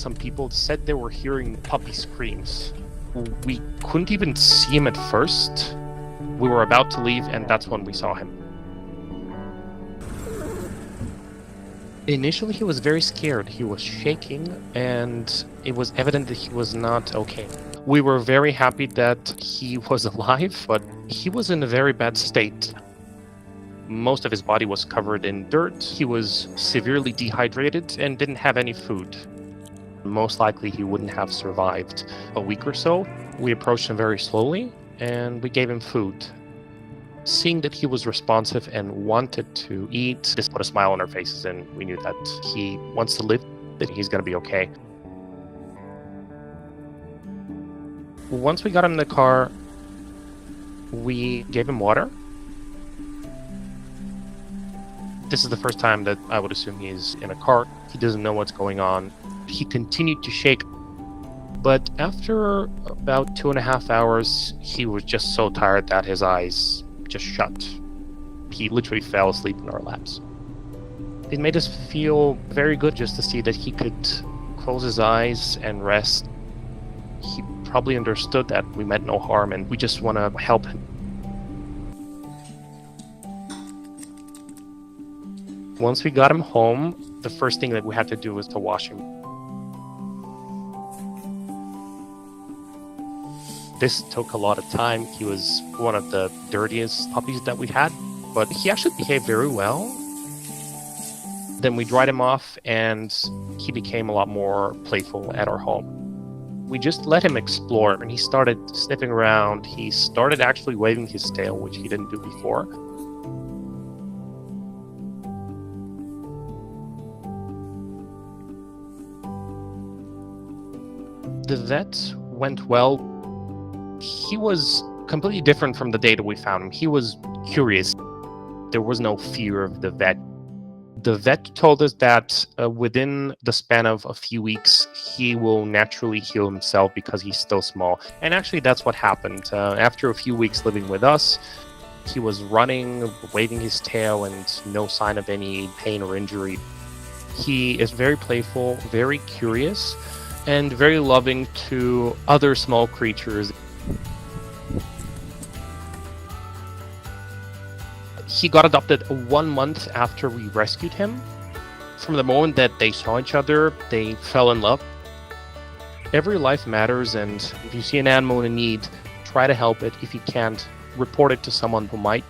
some people said they were hearing puppy screams. We couldn't even see him at first. We were about to leave, and that's when we saw him. Initially, he was very scared. He was shaking, and it was evident that he was not okay. We were very happy that he was alive, but he was in a very bad state. Most of his body was covered in dirt. He was severely dehydrated and didn't have any food. Most likely, he wouldn't have survived a week or so. We approached him very slowly, and we gave him food. Seeing that he was responsive and wanted to eat, this put a smile on our faces, and we knew that he wants to live, that he's going to be okay. Once we got him in the car, we gave him water. This is the first time that I would assume he's in a car. He doesn't know what's going on. He continued to shake, but after about 2.5 hours, he was just so tired that his eyes just shut. He literally fell asleep in our laps. It made us feel very good just to see that he could close his eyes and rest. He probably understood that we meant no harm, and we just want to help him. Once we got him home, the first thing that we had to do was to wash him. This took a lot of time. He was one of the dirtiest puppies that we had, but he actually behaved very well. Then we dried him off, and he became a lot more playful at our home. We just let him explore, and he started sniffing around. He started actually waving his tail, which he didn't do before. The vet went well. He was completely different from the day that we found him. He was curious. There was no fear of the vet. The vet told us that within the span of a few weeks, he will naturally heal himself because he's still small. And actually, that's what happened. After a few weeks living with us, he was running, waving his tail, and no sign of any pain or injury. He is very playful, very curious, and very loving to other small creatures. He got adopted 1 month after we rescued him. From the moment that they saw each other, they fell in love. Every life matters, and if you see an animal in need, try to help it. If you can't, report it to someone who might.